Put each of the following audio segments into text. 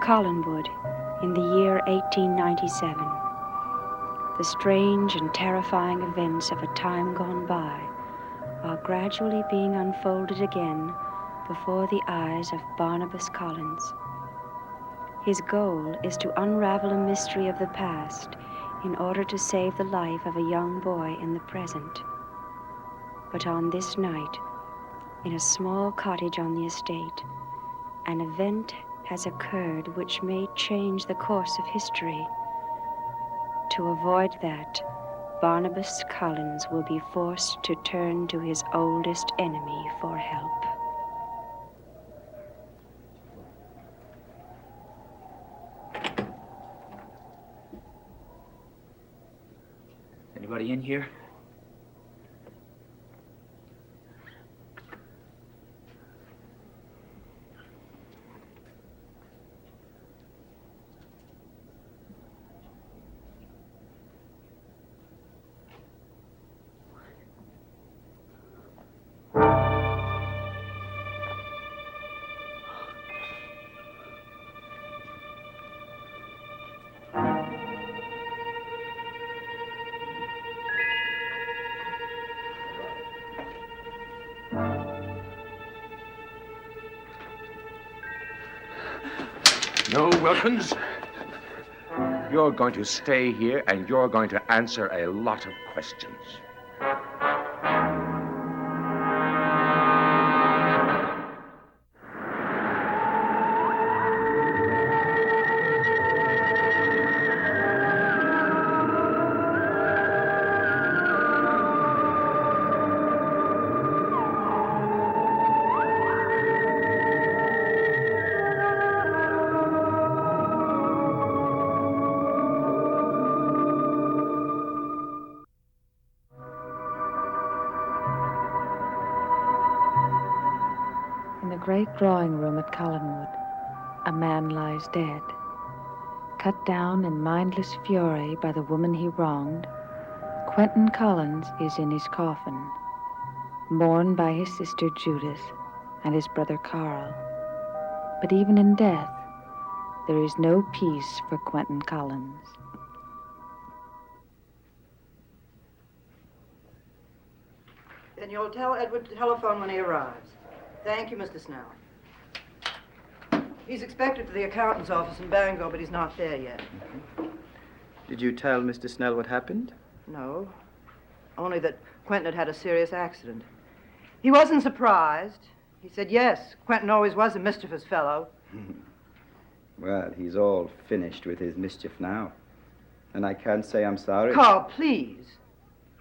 Collinwood in the year 1897. The strange and terrifying events of a time gone by are gradually being unfolded again before the eyes of Barnabas Collins. His goal is to unravel a mystery of the past in order to save the life of a young boy in the present. But on this night, in a small cottage on the estate, an event has occurred which may change the course of history. To avoid that, Barnabas Collins will be forced to turn to his oldest enemy for help. Anybody in here? No, Wilkins. You're going to stay here and you're going to answer a lot of questions. In the great drawing room at Collinwood, a man lies dead. Cut down in mindless fury by the woman he wronged, Quentin Collins is in his coffin, mourned by his sister Judith and his brother Carl. But even in death, there is no peace for Quentin Collins. Then you'll tell Edward to telephone when he arrives. Thank you, Mr. Snell. He's expected to the accountant's office in Bangor, but he's not there yet. Did you tell Mr. Snell what happened? No. Only that Quentin had had a serious accident. He wasn't surprised. He said, yes, Quentin always was a mischievous fellow. Well, he's all finished with his mischief now. And I can't say I'm sorry. Carl, please.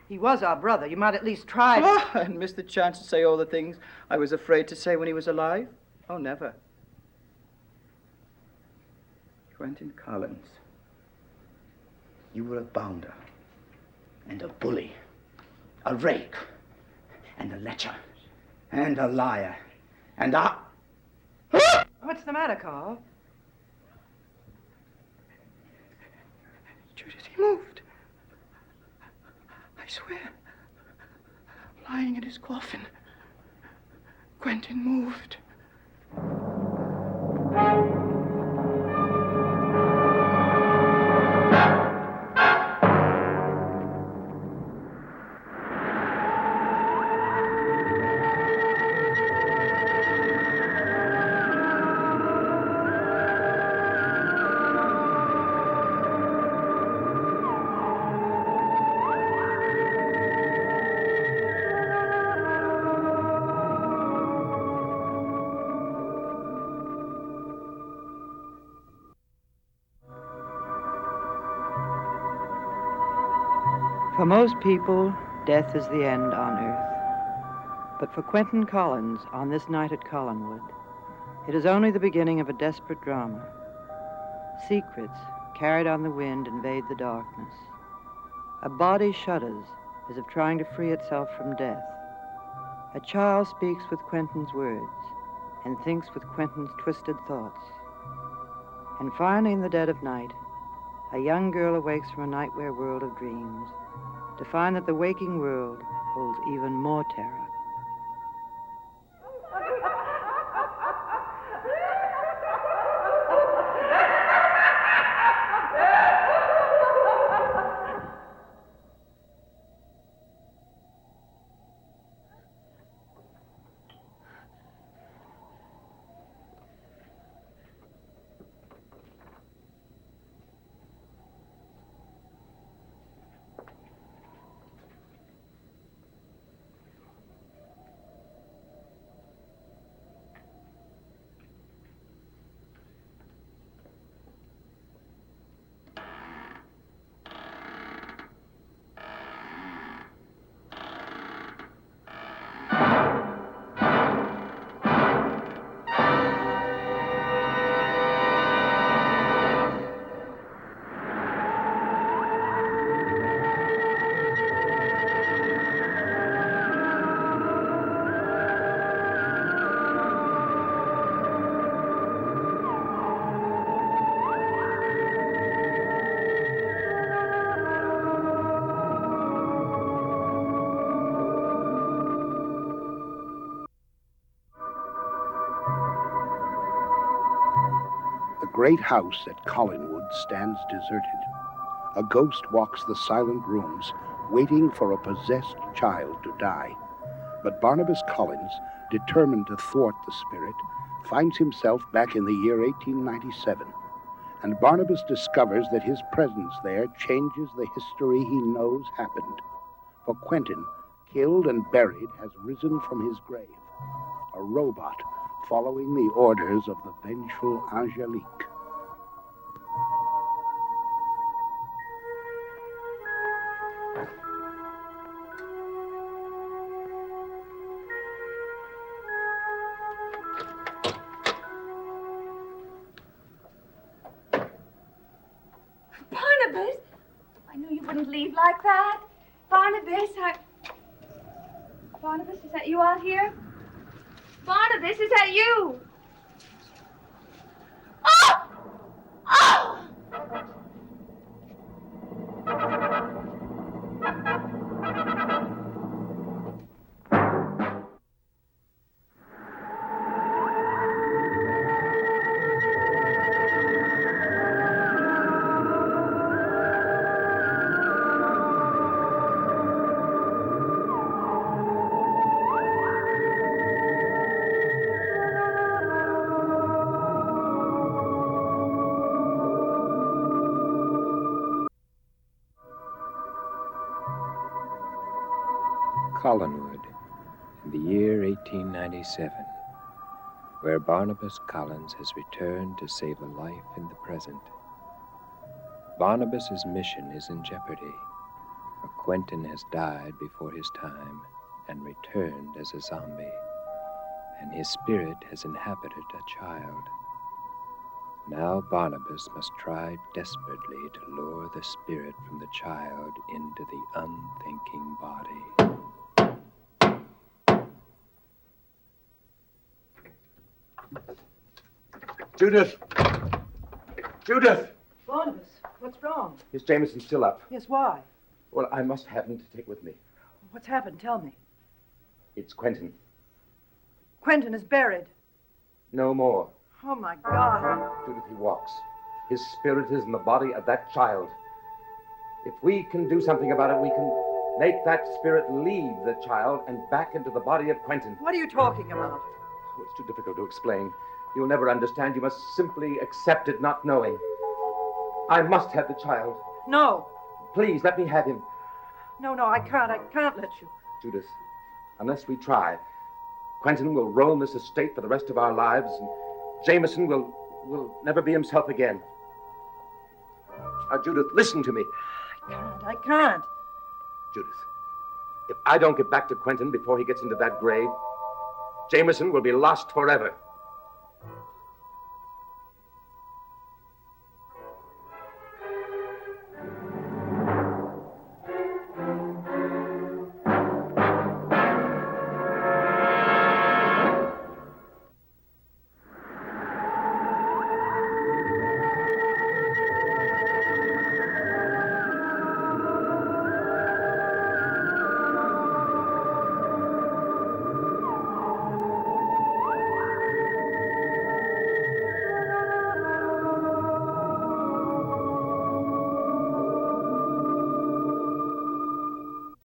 He was our brother. You might at least try to... Oh, and missed the chance to say all the things I was afraid to say when he was alive? Oh, never. Quentin Collins, you were a bounder and a bully, a rake and a lecher and a liar and a... What's the matter, Carl? Judith, he moved. I swear. Lying in his coffin. Quentin moved. For most people, death is the end on earth. But for Quentin Collins, on this night at Collinwood, it is only the beginning of a desperate drama. Secrets, carried on the wind, invade the darkness. A body shudders as if trying to free itself from death. A child speaks with Quentin's words and thinks with Quentin's twisted thoughts. And finally, in the dead of night, a young girl awakes from a nightmare world of dreams to find that the waking world holds even more terror. great house at Collinwood stands deserted. A ghost walks the silent rooms, waiting for a possessed child to die. But Barnabas Collins, determined to thwart the spirit, finds himself back in the year 1897. And Barnabas discovers that his presence there changes the history he knows happened. For Quentin, killed and buried, has risen from his grave, a robot following the orders of the vengeful Angelique. Barnabas! I knew you wouldn't leave like that. Barnabas, Barnabas, is that you out here? Barnabas, is that you? Oh! Oh! Collinwood, in the year 1897, where Barnabas Collins has returned to save a life in the present. Barnabas's mission is in jeopardy, for Quentin has died before his time and returned as a zombie, and his spirit has inhabited a child. Now Barnabas must try desperately to lure the spirit from the child into the unthinking body. Judith! Judith! Barnabas, what's wrong? Is Jameson still up? Yes, why? Well, I must have him to take with me. What's happened? Tell me. It's Quentin. Quentin is buried. No more. Oh, my God. Judith, he walks. His spirit is in the body of that child. If we can do something about it, we can make that spirit leave the child and back into the body of Quentin. What are you talking about? Oh, it's too difficult to explain. You'll never understand. You must simply accept it, not knowing. I must have the child. No. Please, let me have him. No, I can't. I can't let you. Judith, unless we try, Quentin will roam this estate for the rest of our lives, and Jameson will never be himself again. Now, Judith, listen to me. I can't. Judith, if I don't get back to Quentin before he gets into that grave, Jameson will be lost forever.